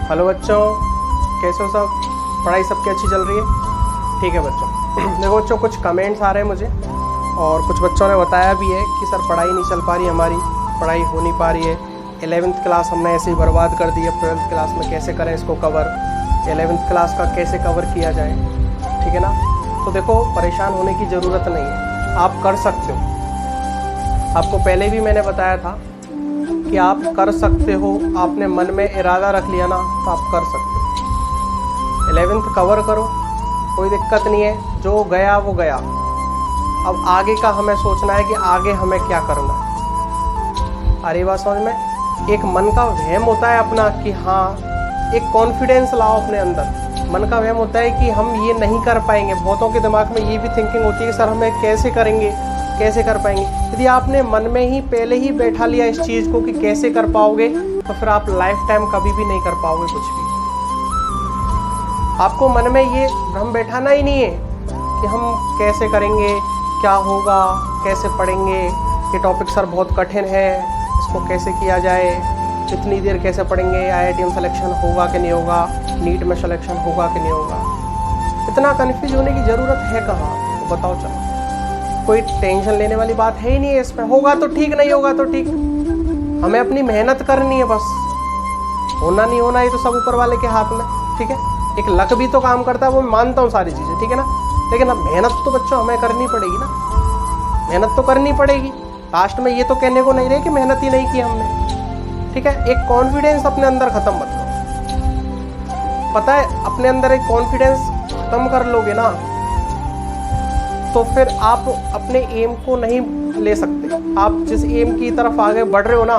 Hello बच्चों, कैसे हो सब? पढ़ाई सबकी अच्छी चल रही है? ठीक है बच्चों। देखो बच्चों, कुछ कमेंट्स आ रहे हैं मुझे और कुछ बच्चों ने बताया भी है कि सर पढ़ाई नहीं चल पा रही, हमारी पढ़ाई हो नहीं पा रही है। 11th क्लास हमने ऐसे ही बर्बाद कर दी है, 12th क्लास में कैसे करें इसको कवर, 11th क्लास का कैसे कवर किया जाए, ठीक है ना। तो देखो, परेशान होने की ज़रूरत नहीं है, आप कर सकते हो। आपको पहले भी मैंने बताया था कि आप कर सकते हो, आपने मन में इरादा रख लिया ना तो आप कर सकते हो। 11th कवर करो, कोई दिक्कत नहीं है, जो गया वो गया। अब आगे का हमें सोचना है कि आगे हमें क्या करना है। अरे बात समझ में, एक मन का वहम होता है अपना कि हाँ, एक कॉन्फिडेंस लाओ अपने अंदर। मन का वहम होता है कि हम ये नहीं कर पाएंगे, बहुतों के दिमाग में ये भी थिंकिंग होती है कि सर हमें कैसे करेंगे, कैसे कर पाएंगे। यदि आपने मन में ही पहले ही बैठा लिया इस चीज़ को कि कैसे कर पाओगे, तो फिर आप लाइफ टाइम कभी भी नहीं कर पाओगे कुछ भी। आपको मन में ये भ्रम बैठाना ही नहीं है कि हम कैसे करेंगे, क्या होगा, कैसे पढ़ेंगे, ये टॉपिक सर बहुत कठिन है, इसको कैसे किया जाए, इतनी देर कैसे पढ़ेंगे, IIT में सिलेक्शन होगा कि नहीं होगा, नीट में सिलेक्शन होगा कि नहीं होगा। इतना कन्फ्यूज होने की ज़रूरत है कहाँ? तो बताओ चलो, कोई टेंशन लेने वाली बात है ही नहीं है इसमें। होगा तो ठीक, नहीं होगा तो ठीक, हमें अपनी मेहनत करनी है बस। होना नहीं होना ये तो सब ऊपर वाले के हाथ में, ठीक है। एक लक भी तो काम करता है, वो मैं मानता हूँ सारी चीज़ें, ठीक है ना। लेकिन अब मेहनत तो बच्चों हमें करनी पड़ेगी ना, मेहनत तो करनी पड़ेगी। लास्ट में ये तो कहने को नहीं रहे कि मेहनत ही नहीं की हमने, ठीक है। एक कॉन्फिडेंस अपने अंदर ख़त्म मत करो। पता है, अपने अंदर एक कॉन्फिडेंस ख़त्म कर लोगे ना तो फिर आप अपने एम को नहीं ले सकते। आप जिस एम की तरफ आगे बढ़ रहे हो ना,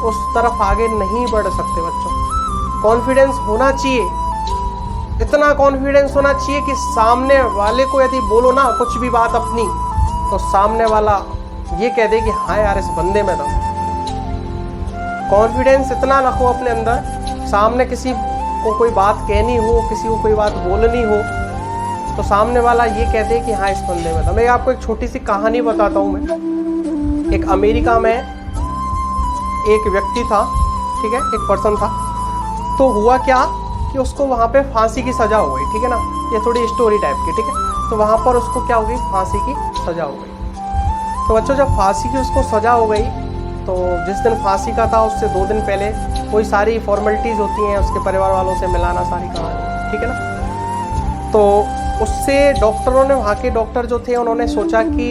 उस तरफ आगे नहीं बढ़ सकते बच्चों। कॉन्फिडेंस होना चाहिए, इतना कॉन्फिडेंस होना चाहिए कि सामने वाले को यदि बोलो ना कुछ भी बात अपनी, तो सामने वाला ये कह दे कि हाँ यार, इस बंदे में दम। कॉन्फिडेंस इतना रखो अपने अंदर, सामने किसी को कोई बात कहनी हो, किसी को कोई बात बोलनी हो, तो सामने वाला ये कहते हैं कि हाँ, इस बंदे में था। मैं आपको एक छोटी सी कहानी बताता हूँ। मैं एक अमेरिका में एक व्यक्ति था, ठीक है, एक पर्सन था। तो हुआ क्या कि उसको वहाँ पे फांसी की सज़ा हो गई, ठीक है ना। ये थोड़ी स्टोरी टाइप की, ठीक है। तो वहाँ पर उसको क्या हो गई, फांसी की सज़ा हो गई। तो बच्चों, जब फांसी की उसको सज़ा हो गई, तो जिस दिन फांसी का था उससे 2 दिन पहले कोई सारी फॉर्मेलिटीज़ होती हैं, उसके परिवार वालों से मिलाना, सारी कहानी, ठीक है ना। तो उससे डॉक्टरों ने, वहाँ के डॉक्टर जो थे, उन्होंने सोचा कि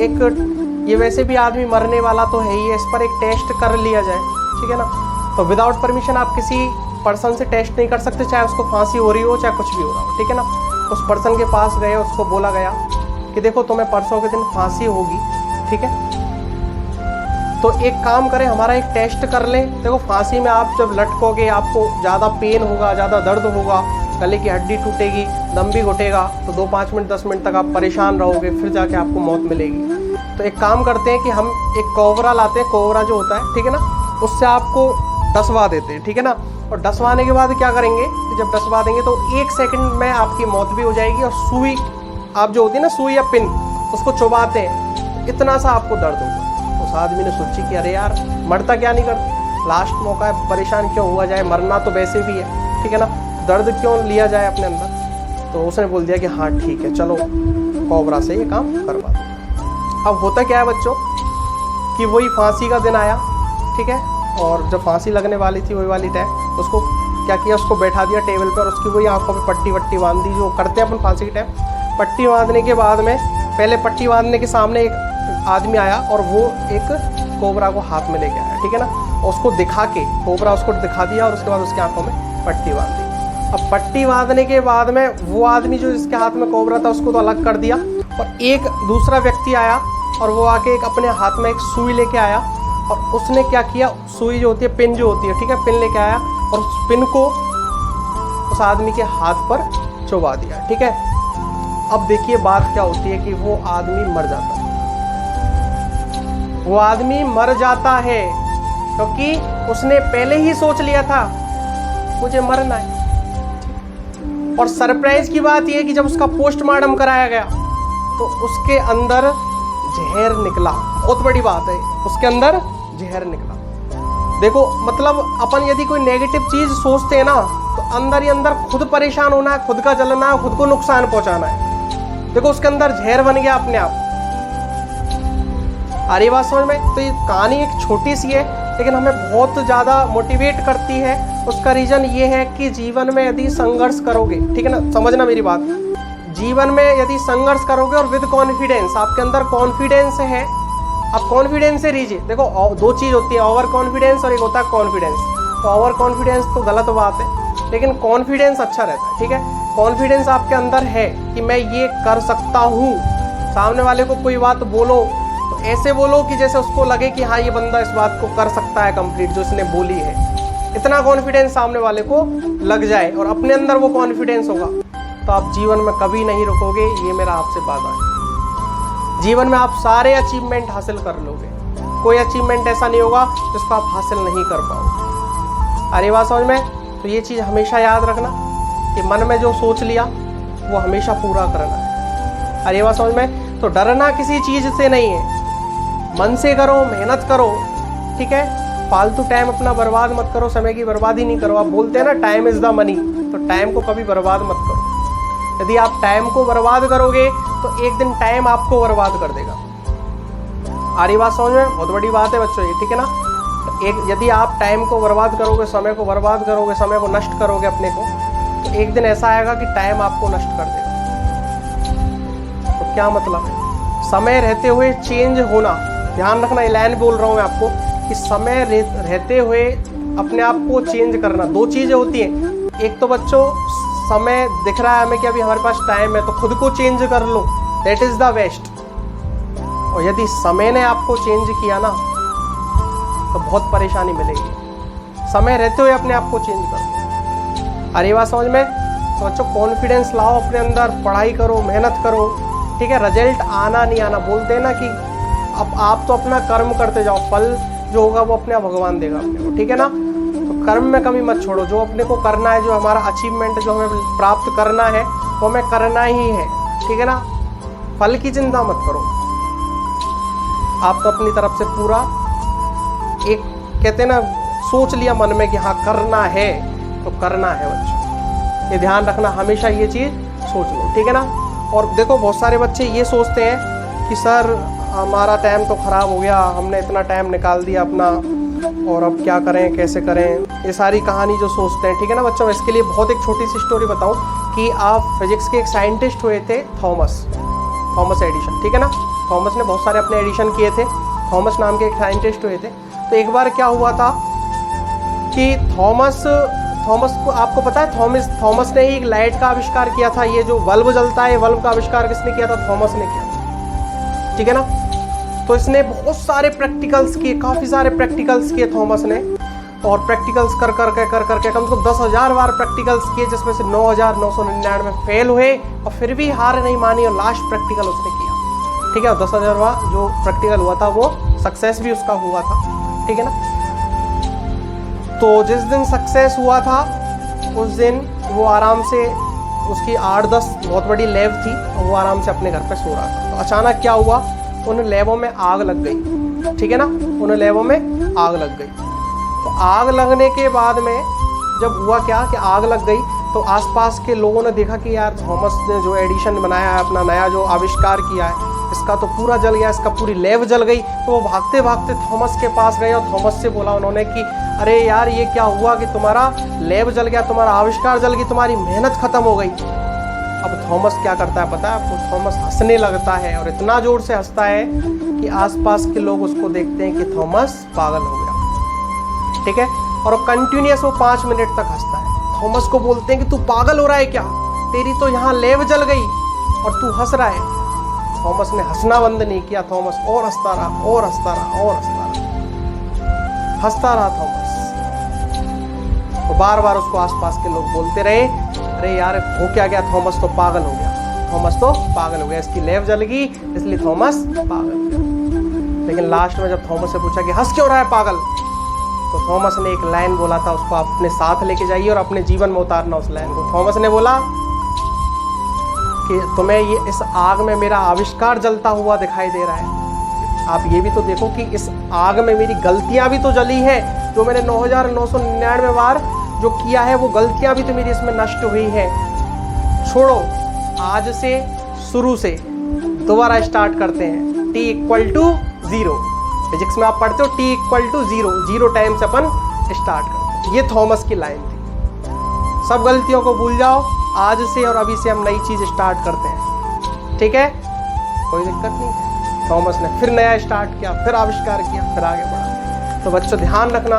एक ये वैसे भी आदमी मरने वाला तो है ही है, इस पर एक टेस्ट कर लिया जाए, ठीक है ना। तो विदाउट परमिशन आप किसी पर्सन से टेस्ट नहीं कर सकते, चाहे उसको फांसी हो रही हो, चाहे कुछ भी हो रहा हो, ठीक है ना। उस पर्सन के पास गए, उसको बोला गया कि देखो, तुम्हें परसों के दिन फांसी होगी, ठीक है। तो एक काम करें, हमारा एक टेस्ट कर लें। देखो, फांसी में आप जब लटकोगे आपको ज़्यादा पेन होगा, ज़्यादा दर्द होगा, गले की हड्डी टूटेगी, दम भी घुटेगा, तो 2-5 मिनट 10 मिनट तक आप परेशान रहोगे, फिर जाके आपको मौत मिलेगी। तो एक काम करते हैं कि हम एक कोबरा लाते हैं, कोबरा जो होता है, ठीक है ना, उससे आपको डसवा देते हैं, ठीक है ना। और डसवाने के बाद क्या करेंगे, जब डसवा देंगे तो 1 सेकंड में आपकी मौत भी हो जाएगी। और सुई आप जो होती है ना, सुई या पिन, उसको चुभाते हैं, इतना सा आपको दर्द होगा। उस आदमी ने सोची कि अरे यार, मरता क्या नहीं करता, लास्ट मौका है, परेशान क्यों हुआ जाए, मरना तो वैसे भी है, ठीक है ना, दर्द क्यों लिया जाए अपने अंदर। तो उसने बोल दिया कि हाँ ठीक है, चलो कोबरा से ये काम करवा दो। अब होता क्या है बच्चों कि वही फांसी का दिन आया, ठीक है, और जब फांसी लगने वाली थी वही वाली टाइम, उसको क्या किया, उसको बैठा दिया टेबल पर, उसकी वही आंखों पे पट्टी वट्टी बांध दी, जो करते हैं अपन फांसी के टाइम। पट्टी बांधने के बाद में, पहले पट्टी बांधने के सामने एक आदमी आया और वो एक कोबरा को हाथ में लेके आया, ठीक है ना। उसको दिखा के, कोबरा उसको दिखा दिया और उसके बाद उसकी आंखों में पट्टी बांध दी। अब पट्टी बांधने के बाद में वो आदमी जो जिसके हाथ में कोबरा था उसको तो अलग कर दिया, और एक दूसरा व्यक्ति आया और वो आके एक अपने हाथ में एक सुई लेके आया, और उसने क्या किया, सुई जो होती है, पिन जो होती है, ठीक है, पिन लेके आया और उस पिन को उस आदमी के हाथ पर चुभा दिया, ठीक है। अब देखिए बात क्या होती है कि वो आदमी मर जाता है, वो आदमी मर जाता है, क्योंकि उसने पहले ही सोच लिया था मुझे मरना है। और सरप्राइज की बात यह कि जब उसका पोस्टमार्टम कराया गया तो उसके अंदर जहर निकला। बहुत बड़ी बात है, उसके अंदर जहर निकला। देखो मतलब अपन यदि कोई नेगेटिव चीज सोचते हैं ना तो अंदर ही अंदर खुद परेशान होना है, खुद का जलना है, खुद को नुकसान पहुंचाना है। देखो उसके अंदर जहर बन गया अपने आप। आ रही बात समझ में? तो ये कहानी एक छोटी सी है लेकिन हमें बहुत ज़्यादा मोटिवेट करती है। उसका रीज़न ये है कि जीवन में यदि संघर्ष करोगे, ठीक है ना, समझना मेरी बात, जीवन में यदि संघर्ष करोगे और विद कॉन्फिडेंस, आपके अंदर कॉन्फिडेंस है, आप कॉन्फिडेंस से रीजिए। देखो दो चीज़ होती है, ओवर कॉन्फिडेंस और एक होता है कॉन्फिडेंस। तो ओवर कॉन्फिडेंस तो गलत बात है लेकिन कॉन्फिडेंस अच्छा रहता है, ठीक है। कॉन्फिडेंस आपके अंदर है कि मैं ये कर सकता हूँ। सामने वाले को कोई बात बोलो तो ऐसे बोलो कि जैसे उसको लगे कि हाँ ये बंदा इस बात को कर सकता है कंप्लीट जो इसने बोली है। इतना कॉन्फिडेंस सामने वाले को लग जाए और अपने अंदर वो कॉन्फिडेंस होगा तो आप जीवन में कभी नहीं रुकोगे। ये मेरा आपसे वादा है। जीवन में आप सारे अचीवमेंट हासिल कर लोगे, कोई अचीवमेंट ऐसा नहीं होगा जिसको आप हासिल नहीं कर पाओगे। अरे बात समझ में? तो ये चीज़ हमेशा याद रखना कि मन में जो सोच लिया वो हमेशा पूरा करना है। अरे बात समझ में? तो डरना किसी चीज़ से नहीं है, मन से करो, मेहनत करो, ठीक है। फालतू टाइम अपना बर्बाद मत करो, समय की बर्बादी नहीं करो। आप बोलते हैं ना टाइम इज़ द मनी, तो टाइम को कभी बर्बाद मत करो। यदि आप टाइम को बर्बाद करोगे तो एक दिन टाइम आपको बर्बाद कर देगा। आ रही बात समझ में? बहुत बड़ी बात है बच्चों ये, ठीक है ना। तो एक यदि आप टाइम को बर्बाद करोगे, समय को बर्बाद करोगे, समय को नष्ट करोगे अपने को, तो एक दिन ऐसा आएगा कि टाइम आपको नष्ट कर देगा। तो क्या मतलब है? समय रहते हुए चेंज होना, ध्यान रखना। ये लाइन बोल रहा हूँ मैं आपको कि समय रहते हुए अपने आप को चेंज करना। दो चीज़ें होती हैं, एक तो बच्चों समय दिख रहा है हमें कि अभी हमारे पास टाइम है तो खुद को चेंज कर लो, दैट इज़ द बेस्ट। और यदि समय ने आपको चेंज किया ना तो बहुत परेशानी मिलेगी। समय रहते हुए अपने आप को चेंज कर लो। अरे बात समझ में? तो बच्चों कॉन्फिडेंस लाओ अपने अंदर, पढ़ाई करो, मेहनत करो, ठीक है। रिजल्ट आना नहीं आना, बोलते हैं ना कि अब आप तो अपना कर्म करते जाओ, फल जो होगा वो अपने आप भगवान देगा अपने को, ठीक है ना। तो कर्म में कमी मत छोड़ो। जो अपने को करना है, जो हमारा अचीवमेंट जो हमें प्राप्त करना है वो हमें करना ही है, ठीक है ना। फल की चिंता मत करो। आप तो अपनी तरफ से पूरा एक कहते हैं ना सोच लिया मन में कि हाँ करना है तो करना है बच्चों। ये ध्यान रखना, हमेशा ये चीज़ सोच लो, ठीक है ना। और देखो बहुत सारे बच्चे ये सोचते हैं कि सर हमारा टाइम तो ख़राब हो गया, हमने इतना टाइम निकाल दिया अपना और अब क्या करें, कैसे करें, ये सारी कहानी जो सोचते हैं, ठीक है ना बच्चों। इसके लिए बहुत एक छोटी सी स्टोरी बताऊं कि आप फिजिक्स के एक साइंटिस्ट हुए थे थॉमस एडिशन, ठीक है ना। थॉमस ने बहुत सारे अपने एडिशन किए थे। थॉमस नाम के एक साइंटिस्ट हुए थे। तो एक बार क्या हुआ था कि थॉमस को आपको पता है थॉमस ने ही एक लाइट का आविष्कार किया था। ये जो बल्ब जलता है, बल्ब का आविष्कार किसने किया था? थॉमस ने किया था, ठीक है ना। तो इसने बहुत सारे प्रैक्टिकल्स किए, काफ़ी सारे प्रैक्टिकल्स किए थॉमस ने। और प्रैक्टिकल्स कर करके कम से कम 10,000 बार प्रैक्टिकल्स किए, जिसमें से 9,999 फेल हुए और फिर भी हार नहीं मानी और लास्ट प्रैक्टिकल उसने किया, ठीक है। 10,000 बार जो प्रैक्टिकल हुआ था वो सक्सेस भी उसका हुआ था, ठीक है ना। तो जिस दिन सक्सेस हुआ था उस दिन वो आराम से, उसकी 8-10 बहुत बड़ी लैब थी और वो आराम से अपने घर पे सो रहा था। तो अचानक क्या हुआ, उन लैबों में आग लग गई, ठीक है ना। उन लैबों में आग लग गई। तो आग लगने के बाद में जब हुआ क्या कि आग लग गई तो आसपास के लोगों ने देखा कि यार थॉमस ने जो एडिशन बनाया है, अपना नया जो आविष्कार किया है, इसका तो पूरा जल गया, इसका पूरी लैब जल गई। तो वो भागते भागते थॉमस के पास गए और थॉमस से बोला उन्होंने कि अरे यार ये क्या हुआ कि तुम्हारा लैब जल गया, तुम्हारा आविष्कार जल गई, तुम्हारी मेहनत खत्म हो गई। अब थॉमस क्या करता है पता है आपको? थॉमस हंसने लगता है और इतना जोर से हंसता है कि आसपास के लोग उसको देखते हैं कि थॉमस पागल हो गया, ठीक है। और कंटिन्यूस वो 5 मिनट तक हंसता है। थॉमस को बोलते हैं कि तू पागल हो रहा है क्या, तेरी तो यहाँ लैब जल गई और तू हंस रहा है। थॉमस ने हंसना बंद नहीं किया। थॉमस और हंसता रहा और हंसता रहा और हंसता रहा थॉमस। तो बार बार उसको आसपास के लोग बोलते रहे अरे यार हो क्या गया, थॉमस तो पागल हो गया, थॉमस तो पागल हो गया, इसकी लैब जल गई इसलिए थॉमस पागल हो गया। लेकिन लास्ट में जब थॉमस से पूछा कि हंस क्यों रहा है पागल, तो थॉमस ने एक लाइन बोला था, उसको आप अपने साथ लेके जाइए और अपने जीवन में उतारना उस लाइन को। थॉमस ने बोला कि तुम्हें ये इस आग में मेरा आविष्कार जलता हुआ दिखाई दे रहा है, आप ये भी तो देखो कि इस आग में मेरी गलतियां भी तो जली हैं, जो मैंने 9,999 बार जो किया है वो गलतियां भी तो मेरी इसमें नष्ट हुई हैं। छोड़ो, आज से शुरू से दोबारा स्टार्ट करते हैं। t इक्वल टू 0, फिजिक्स में आप पढ़ते हो t इक्वल टू 0, 0 टाइम से अपन स्टार्ट करते हैं। ये थॉमस की लाइन थी। सब गलतियों को भूल जाओ, आज से और अभी से हम नई चीज स्टार्ट करते हैं। ठीक है, कोई दिक्कत नहीं। थॉमस ने फिर नया स्टार्ट किया, फिर आविष्कार किया, फिर आगे बढ़ा। तो बच्चों ध्यान रखना,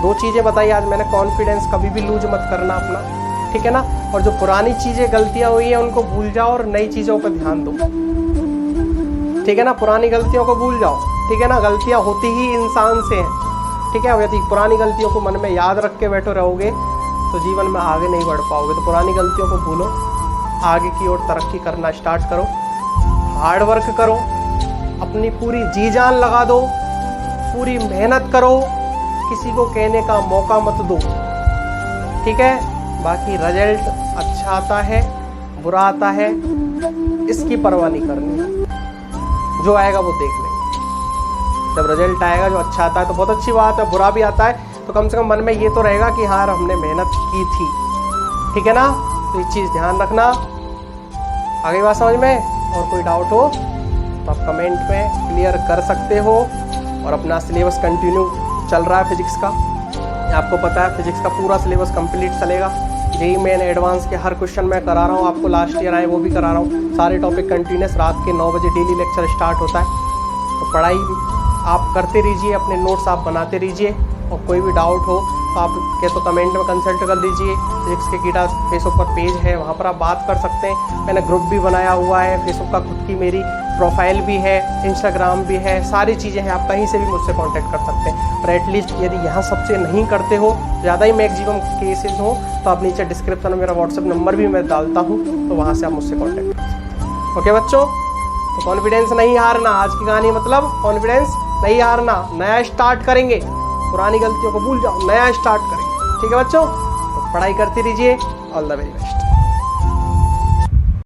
2 चीजें बताई आज मैंने। कॉन्फिडेंस कभी भी लूज मत करना अपना, ठीक है ना। और जो पुरानी चीजें गलतियां हुई हैं उनको भूल जाओ और नई चीजों पर ध्यान दो, ठीक है ना। पुरानी गलतियों को भूल जाओ, ठीक है ना। गलतियां होती ही इंसान से हैं, ठीक है। यदि पुरानी गलतियों को मन में याद रख के बैठे रहोगे तो जीवन में आगे नहीं बढ़ पाओगे। तो पुरानी गलतियों को भूलो, आगे की ओर तरक्की करना स्टार्ट करो, हार्ड वर्क करो, अपनी पूरी जी जान लगा दो, पूरी मेहनत करो, किसी को कहने का मौका मत दो, ठीक है। बाकी रिजल्ट अच्छा आता है बुरा आता है इसकी परवाह नहीं करनी, जो आएगा वो देख लेंगे। जब रिजल्ट आएगा जो अच्छा आता है तो बहुत अच्छी बात है, बुरा भी आता है तो कम से कम मन में ये तो रहेगा कि हाँ हमने मेहनत की थी, ठीक है ना। तो ये चीज़ ध्यान रखना। आगे बात समझ में? और कोई डाउट हो तो आप कमेंट में क्लियर कर सकते हो। और अपना सिलेबस कंटिन्यू चल रहा है फिजिक्स का, आपको पता है फिजिक्स का पूरा सिलेबस कंप्लीट चलेगा। जेईई मेन एडवांस के हर क्वेश्चन मैं करा रहा हूँ, आपको लास्ट ईयर आए वो भी करा रहा हूँ। सारे टॉपिक कंटिन्यूस रात के 9 बजे डेली लेक्चर स्टार्ट होता है। तो पढ़ाई आप करते रहिए, अपने नोट्स आप बनाते रहिए। और कोई भी डाउट हो तो आप क्या तो कमेंट में कंसल्ट कर लीजिए। फिजिक्स के कीड़ा फेसबुक पर पेज है, वहाँ पर आप बात कर सकते हैं। मैंने ग्रुप भी बनाया हुआ है, फेसबुक का खुद की मेरी प्रोफाइल भी है, इंस्टाग्राम भी है, सारी चीज़ें हैं। आप कहीं से भी मुझसे कांटेक्ट कर सकते हैं। और एटलीस्ट यदि यहाँ सबसे नहीं करते हो, ज़्यादा ही मैक्सिमम केसेस हो, तो आप नीचे डिस्क्रिप्शन में मेरा व्हाट्सएप नंबर भी मैं डालता हूँ, तो वहाँ से आप मुझसे कॉन्टैक्ट कर सकते हैं। ओके बच्चों, तो कॉन्फिडेंस नहीं हारना। आज की कहानी मतलब कॉन्फिडेंस नहीं हारना, नया स्टार्ट करेंगे। पुरानी गलतियों को भूल जाओ, नया स्टार्ट करेंगे, ठीक है बच्चों। तो पढ़ाई करते रहिए। All the very best.